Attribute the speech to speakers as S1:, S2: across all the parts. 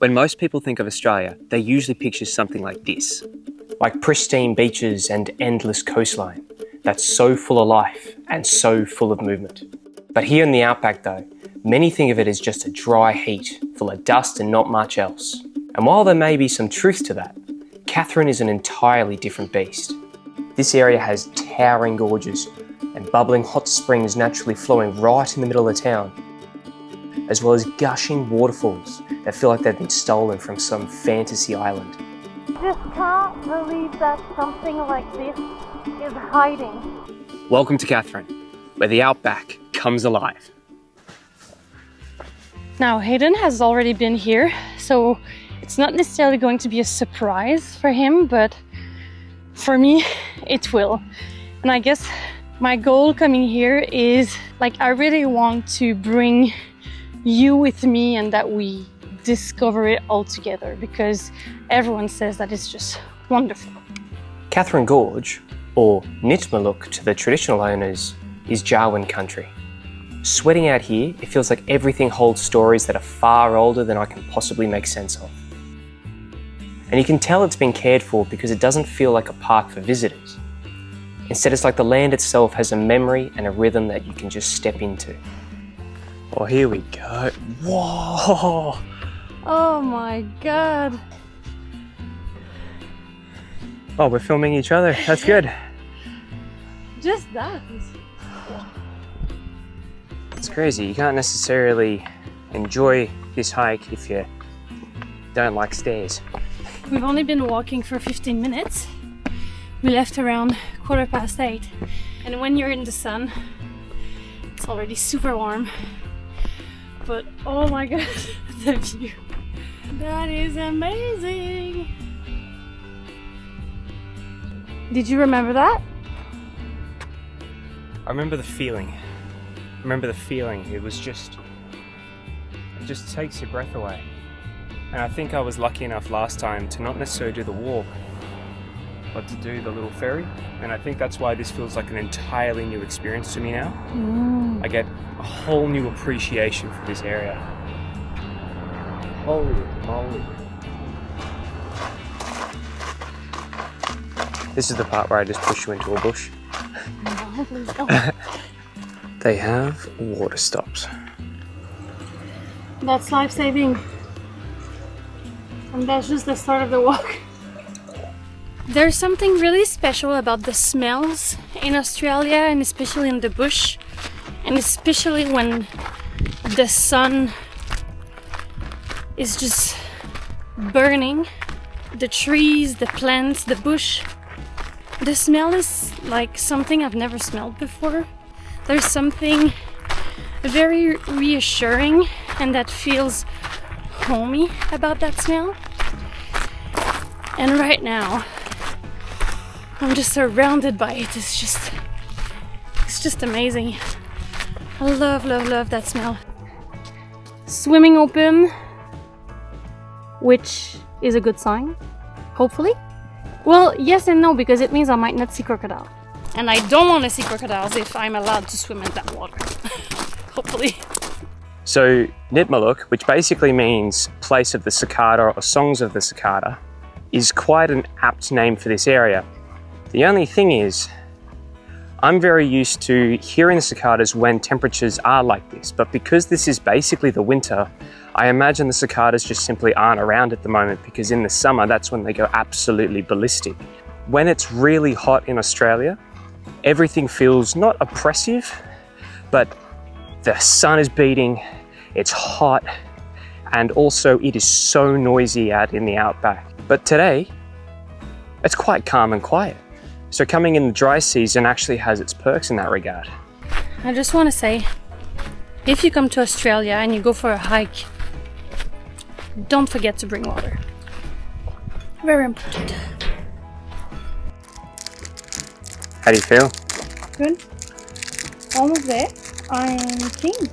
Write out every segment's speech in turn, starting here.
S1: When most people think of Australia, they usually picture something like this. Like pristine beaches and endless coastline that's so full of life and so full of movement. But here in the Outback though, many think of it as just a dry heat full of dust and not much else. And while there may be some truth to that, Katherine is an entirely different beast. This area has towering gorges and bubbling hot springs naturally flowing right in the middle of the town, as well as gushing waterfalls that feel like they've been stolen from some fantasy island.
S2: Just can't believe that something like this is hiding.
S1: Welcome to Katherine, where the Outback comes alive.
S2: Now, Hayden has already been here, so it's not necessarily going to be a surprise for him, but for me, it will. And I guess my goal coming here is, I really want to bring you with me and that we discover it all together, because everyone says that it's just wonderful.
S1: Katherine Gorge, or Nitmaluk to the traditional owners, is Jawoyn country. Sweating out here, it feels like everything holds stories that are far older than I can possibly make sense of. And you can tell it's been cared for because it doesn't feel like a park for visitors. Instead, it's like the land itself has a memory and a rhythm that you can just step into. Oh, here we go. Whoa!
S2: Oh my God.
S1: Oh, we're filming each other. That's good.
S2: Just that.
S1: It's crazy. You can't necessarily enjoy this hike if you don't like stairs.
S2: We've only been walking for 15 minutes. We left around 8:15. And when you're in the sun, it's already super warm. But oh my God, the view. That is amazing. Did you remember that?
S1: I remember the feeling. It just takes your breath away. And I think I was lucky enough last time to not necessarily do the walk, but to do the little ferry. And I think that's why this feels like an entirely new experience to me now. I get a whole new appreciation for this area. Holy moly. This is the part where I just push you into a bush.
S2: No, please don't.
S1: They have water stops.
S2: That's life-saving. And that's just the start of the walk. There's something really special about the smells in Australia, and especially in the bush, and especially when the sun is just burning the trees, the plants, the bush. The smell is like something I've never smelled before. There's something very reassuring and that feels homey about that smell. And right now, I'm just surrounded by it. It's just amazing. I love that smell. Swimming open, which is a good sign, hopefully. Well, yes and no, because it means I might not see crocodile. And I don't want to see crocodiles if I'm allowed to swim in that water. Hopefully.
S1: So Nitmaluk, which basically means place of the cicada or songs of the cicada, is quite an apt name for this area. The only thing is, I'm very used to hearing the cicadas when temperatures are like this, but because this is basically the winter, I imagine the cicadas just simply aren't around at the moment, because in the summer, that's when they go absolutely ballistic. When it's really hot in Australia, everything feels not oppressive, but the sun is beating, it's hot, and also it is so noisy out in the Outback. But today, it's quite calm and quiet. So coming in the dry season actually has its perks in that regard.
S2: I just want to say, if you come to Australia and you go for a hike, don't forget to bring water. Very important.
S1: How do you feel?
S2: Good. Almost there. I'm keen.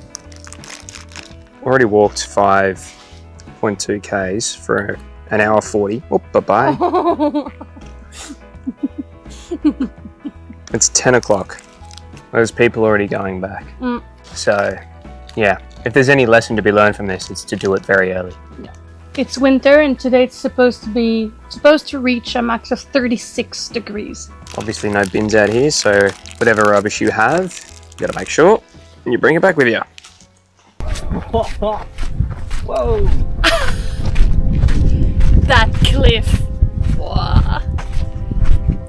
S1: Already walked 5.2 Ks for an hour 40. Oh, bye-bye.
S2: Oh.
S1: It's 10 o'clock. There's people already going back. So, yeah, if there's any lesson to be learned from this, it's to do it very early.
S2: Yeah. It's winter and today it's supposed to reach a max of 36 degrees.
S1: Obviously no bins out here, so whatever rubbish you have, you gotta make sure and you bring it back with you. Whoa!
S2: That cliff. Wow.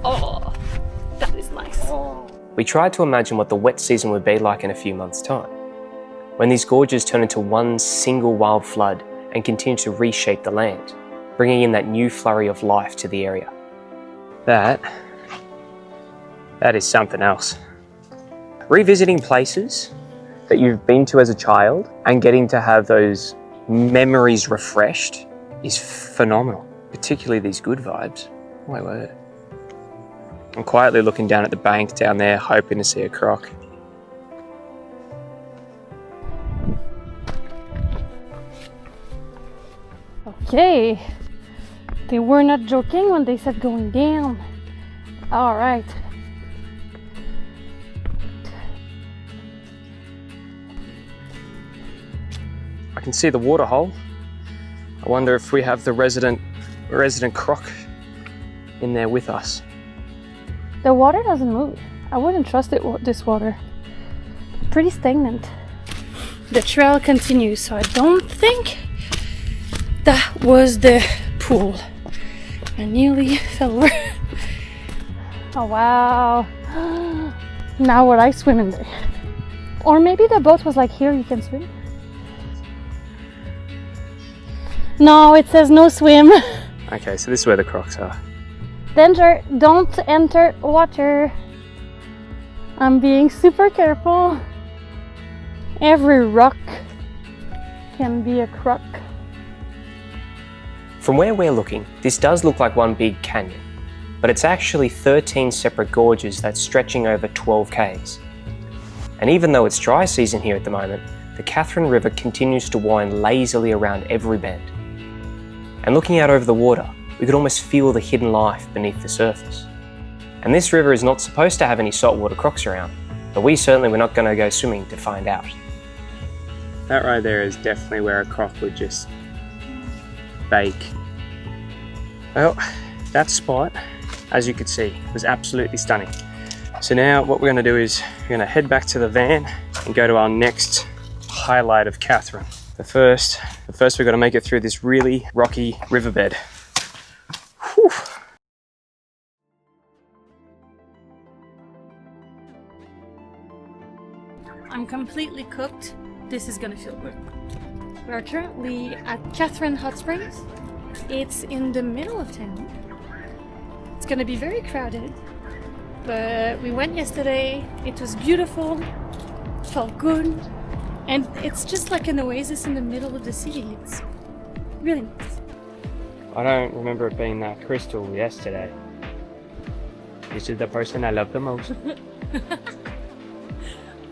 S2: Oh, that is nice.
S1: We tried to imagine what the wet season would be like in a few months' time, when these gorges turn into one single wild flood and continue to reshape the land, bringing in that new flurry of life to the area. That is something else. Revisiting places that you've been to as a child and getting to have those memories refreshed is phenomenal, particularly these good vibes. Oh my word. I'm quietly looking down at the bank down there, hoping to see a croc.
S2: Okay, they were not joking when they said going down. All right.
S1: I can see the water hole. I wonder if we have the resident croc in there with us.
S2: The water doesn't move. I wouldn't trust this water. Pretty stagnant. The trail continues, so I don't think that was the pool. I nearly fell over. Oh wow. Now would I swim in there? Or maybe the boat was like, here you can swim. No, it says no swim.
S1: Okay, so this is where the crocs are.
S2: Danger, don't enter water. I'm being super careful. Every rock can be a croc.
S1: From where we're looking, this does look like one big canyon, but it's actually 13 separate gorges that's stretching over 12 k's. And even though it's dry season here at the moment, the Katherine River continues to wind lazily around every bend. And looking out over the water, we could almost feel the hidden life beneath the surface. And this river is not supposed to have any saltwater crocs around, but we certainly were not going to go swimming to find out. That right there is definitely where a croc would just bake. Well, that spot, as you could see, was absolutely stunning. So now what we're going to do is we're going to head back to the van and go to our next highlight of Katherine. But first we've got to make it through this really rocky riverbed. Whew.
S2: I'm completely cooked. This is gonna feel good. We are currently at Katherine Hot Springs. It's in the middle of town. It's gonna be very crowded, but we went yesterday. It was beautiful, felt good, and it's just like an oasis in the middle of the city. It's really nice.
S1: I don't remember it being that crystal yesterday. This is the person I love the most.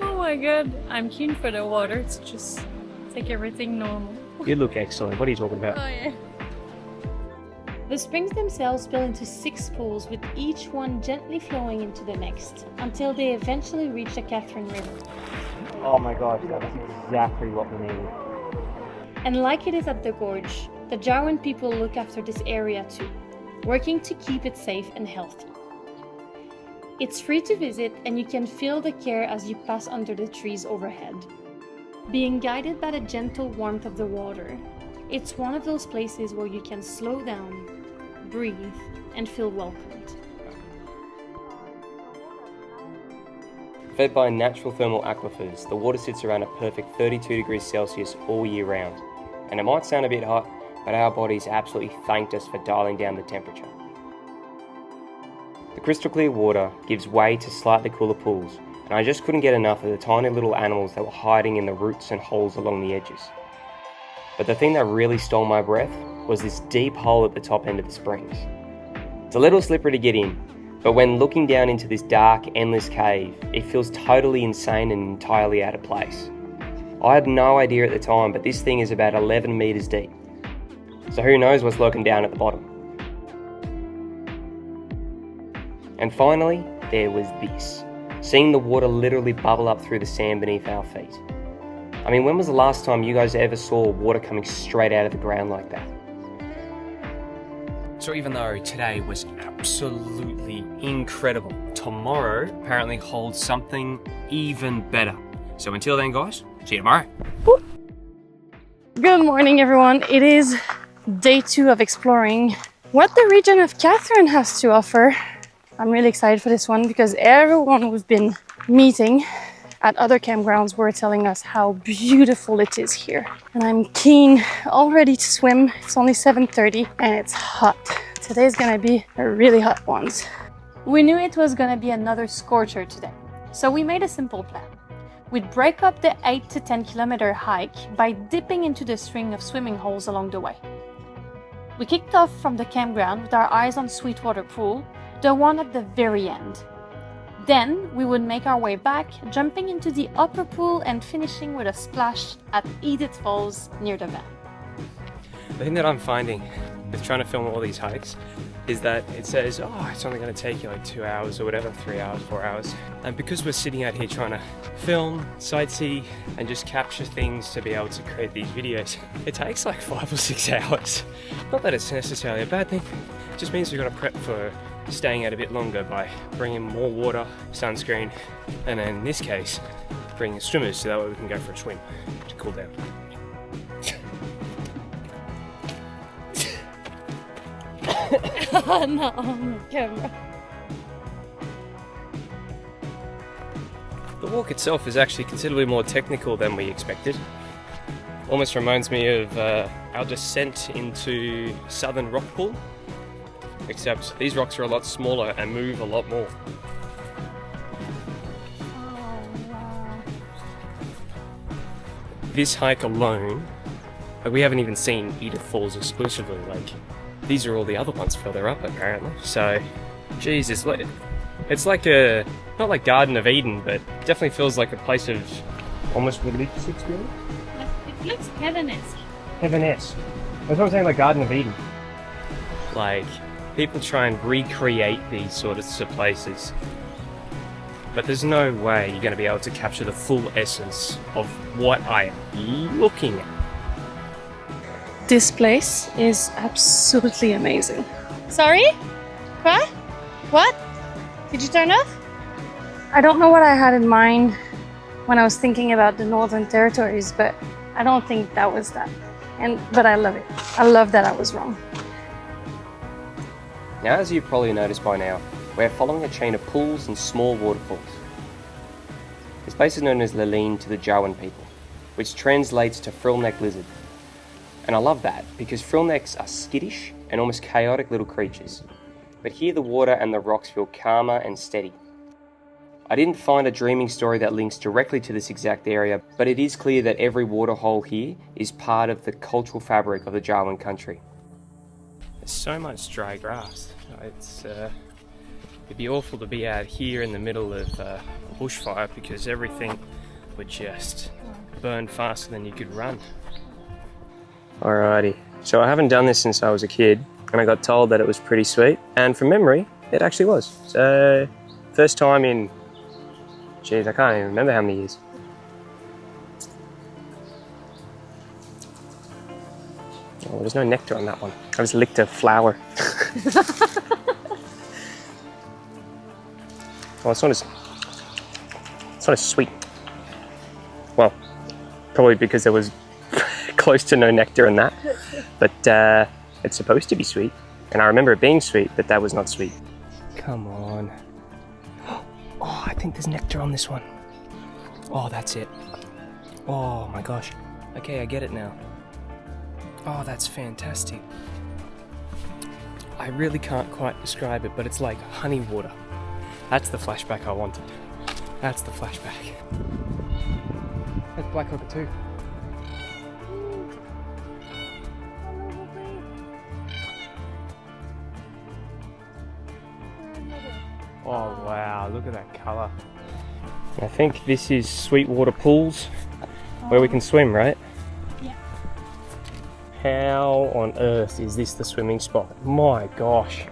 S2: Oh my god, I'm keen for the water. It's just take everything normal.
S1: You look excellent. What are you talking about?
S2: Oh yeah. The springs themselves spill into 6 pools, with each one gently flowing into the next, until they eventually reach the Katherine River.
S1: Oh my gosh, that is exactly what we needed.
S2: And like it is at the gorge, the Jarwin people look after this area too, working to keep it safe and healthy. It's free to visit, and you can feel the care as you pass under the trees overhead. Being guided by the gentle warmth of the water, it's one of those places where you can slow down, breathe, and feel welcomed.
S1: Fed by natural thermal aquifers, the water sits around a perfect 32 degrees Celsius all year round. And it might sound a bit hot, but our bodies absolutely thanked us for dialing down the temperature. The crystal clear water gives way to slightly cooler pools, and I just couldn't get enough of the tiny little animals that were hiding in the roots and holes along the edges. But the thing that really stole my breath was this deep hole at the top end of the springs. It's a little slippery to get in, but when looking down into this dark, endless cave, it feels totally insane and entirely out of place. I had no idea at the time, but this thing is about 11 meters deep. So who knows what's lurking down at the bottom. And finally, there was this. Seeing the water literally bubble up through the sand beneath our feet. I mean, when was the last time you guys ever saw water coming straight out of the ground like that? So even though today was absolutely incredible, tomorrow apparently holds something even better. So until then guys, see you tomorrow.
S2: Good morning everyone. It is day 2 of exploring what the region of Katherine has to offer. I'm really excited for this one because everyone we've been meeting at other campgrounds were telling us how beautiful it is here. And I'm keen already to swim. It's only 7:30 and it's hot. Today's gonna be a really hot one. We knew it was gonna be another scorcher today. So we made a simple plan. We'd break up the 8 to 10 kilometer hike by dipping into the string of swimming holes along the way. We kicked off from the campground with our eyes on Sweetwater Pool, the one at the very end. Then we would make our way back, jumping into the upper pool and finishing with a splash at Edith Falls near the van.
S1: The thing that I'm finding with trying to film all these hikes is that it says, oh, it's only going to take you like 2 hours or whatever, 3 hours, 4 hours. And because we're sitting out here trying to film, sightsee, and just capture things to be able to create these videos, it takes like 5 or 6 hours. Not that it's necessarily a bad thing, it just means we've got to prep for staying out a bit longer by bringing more water, sunscreen, and then in this case, bringing swimmers so that way we can go for a swim to cool down.
S2: Oh no, on the camera.
S1: The walk itself is actually considerably more technical than we expected. Almost reminds me of our descent into Southern Rock Pool, except these rocks are a lot smaller and move a lot more.
S2: Oh wow.
S1: This hike alone, like we haven't even seen Edith Falls exclusively, like these are all the other ones further up apparently. So, geez, it's like a, not like Garden of Eden, but definitely feels like a place of almost religious experience.
S2: It looks heaven-esque.
S1: Heaven-esque. That's what I'm saying, like Garden of Eden. Like, people try and recreate these sorts of places, but there's no way you're going to be able to capture the full essence of what I am looking at.
S2: This place is absolutely amazing. Sorry? What? What? Did you turn off? I don't know what I had in mind when I was thinking about the Northern Territories, but I don't think that was that. But I love it. I love that I was wrong.
S1: Now, as you've probably noticed by now, we're following a chain of pools and small waterfalls. This place is known as Laline to the Jawoyn people, which translates to frillneck lizard. And I love that, because frillnecks are skittish and almost chaotic little creatures. But here the water and the rocks feel calmer and steady. I didn't find a dreaming story that links directly to this exact area, but it is clear that every waterhole here is part of the cultural fabric of the Jawoyn country. There's so much dry grass. It'd be awful to be out here in the middle of a bushfire because everything would just burn faster than you could run. Alrighty, so I haven't done this since I was a kid, and I got told that it was pretty sweet, and from memory, it actually was. So, first time in, geez, I can't even remember how many years. Oh, there's no nectar on that one. I just licked a flower. Oh, it's not as sweet. Well, probably because there was close to no nectar in that, but it's supposed to be sweet, and I remember it being sweet, but that was not sweet. Come on. Oh, I think there's nectar on this one. Oh, that's it. Oh my gosh. Okay, I get it now. Oh, that's fantastic. I really can't quite describe it, but it's like honey water. That's the flashback I wanted. That's the flashback. That's black cockatoo. Oh wow, look at that colour. I think this is Sweetwater Pools, where we can swim, right?
S2: Yeah.
S1: How on earth is this the swimming spot? My gosh.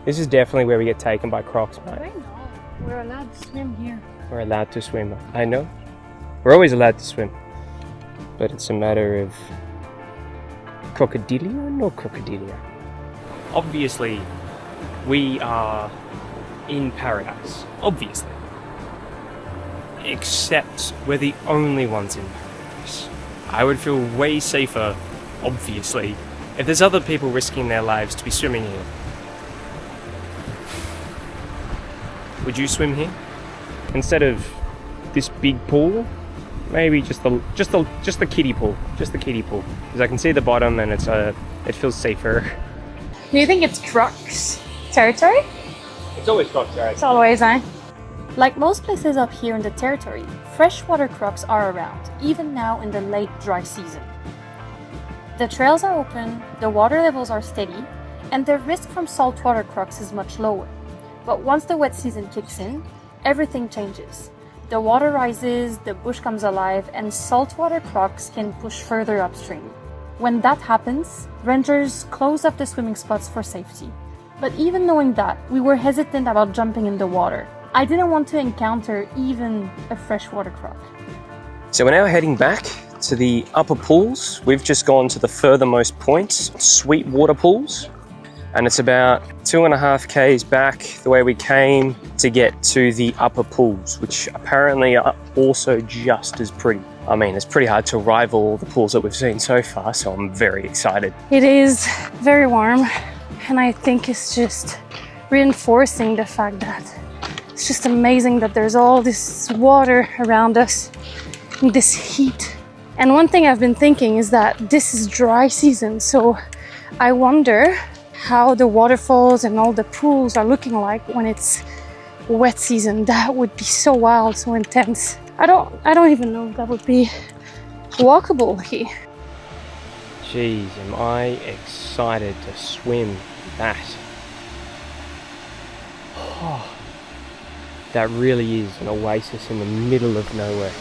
S1: This is definitely where we get taken by crocs, mate.
S2: I know. We're allowed to swim here.
S1: We're allowed to swim. I know. We're always allowed to swim. But it's a matter of crocodilio or no crocodilio? Obviously, we are in paradise. Obviously. Except we're the only ones in paradise. I would feel way safer, obviously, if there's other people risking their lives to be swimming here. Would you swim here? Instead of this big pool, maybe just the kiddie pool, just the kiddie pool, because I can see the bottom and it feels safer.
S2: Do you think it's Crocs territory?
S1: It's always Crocs, right?
S2: It's always, eh? Like most places up here in the territory, freshwater crocs are around, even now in the late dry season. The trails are open, the water levels are steady, and the risk from saltwater crocs is much lower. But once the wet season kicks in, everything changes. The water rises, the bush comes alive, and saltwater crocs can push further upstream. When that happens, rangers close up the swimming spots for safety. But even knowing that, we were hesitant about jumping in the water. I didn't want to encounter even a freshwater croc.
S1: So we're now heading back to the upper pools. We've just gone to the furthermost points, Sweetwater Pools. And it's about 2.5 k's back the way we came to get to the upper pools, which apparently are also just as pretty. I mean, it's pretty hard to rival the pools that we've seen so far, so I'm very excited.
S2: It is very warm, and I think it's just reinforcing the fact that it's just amazing that there's all this water around us, and this heat. And one thing I've been thinking is that this is dry season, so I wonder how the waterfalls and all the pools are looking like when it's wet season. That would be so wild, so intense. I don't even know if that would be walkable here.
S1: Jeez, am I excited to swim that. Oh, that really is an oasis in the middle of nowhere.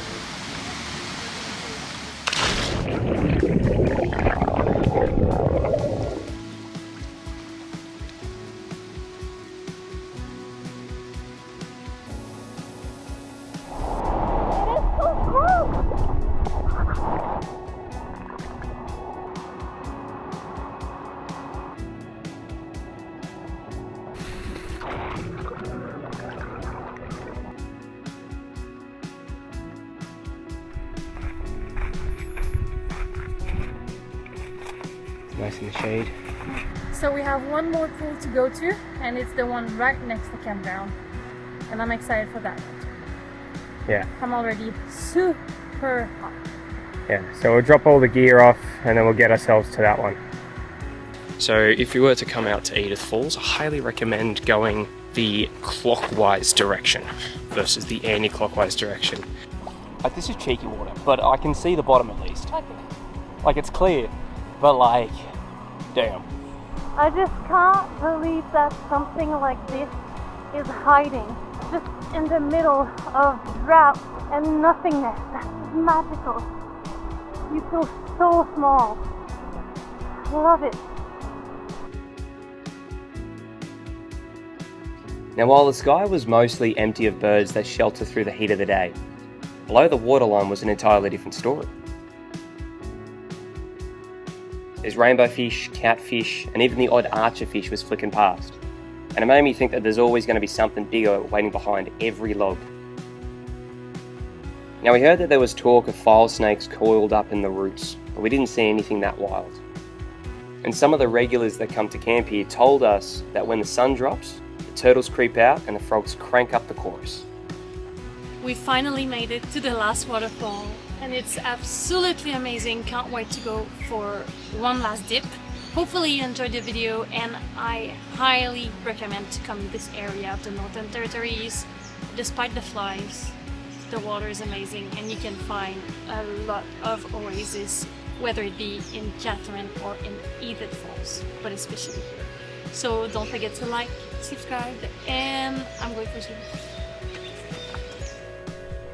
S1: Nice in the shade.
S2: So we have one more pool to go to, and it's the one right next to campground, and I'm excited for that.
S1: Yeah.
S2: I'm already super hot.
S1: Yeah, so we'll drop all the gear off and then we'll get ourselves to that one. So if you were to come out to Edith Falls, I highly recommend going the clockwise direction versus the anti-clockwise direction. Like, this is cheeky water, but I can see the bottom at least.
S2: Okay.
S1: Like, it's clear, but like, damn.
S2: I just can't believe that something like this is hiding just in the middle of drought and nothingness. That's magical. You feel so small. Love it.
S1: Now, while the sky was mostly empty of birds that shelter through the heat of the day, below the waterline was an entirely different story. There's rainbow fish, catfish, and even the odd archerfish was flicking past. And it made me think that there's always going to be something bigger waiting behind every log. Now, we heard that there was talk of file snakes coiled up in the roots, but we didn't see anything that wild. And some of the regulars that come to camp here told us that when the sun drops, the turtles creep out and the frogs crank up the chorus.
S2: We finally made it to the last waterfall, and it's absolutely amazing. Can't wait to go for one last dip. Hopefully you enjoyed the video, and I highly recommend to come to this area of the Northern Territories. Despite the flies, the water is amazing, and you can find a lot of oases, whether it be in Katherine or in Edith Falls, but especially here. So don't forget to like, subscribe, and I'm going for swim.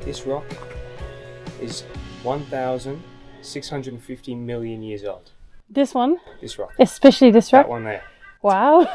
S1: This rock is 1,650 million years old.
S2: This one?
S1: This rock.
S2: Especially this rock?
S1: That one there.
S2: Wow.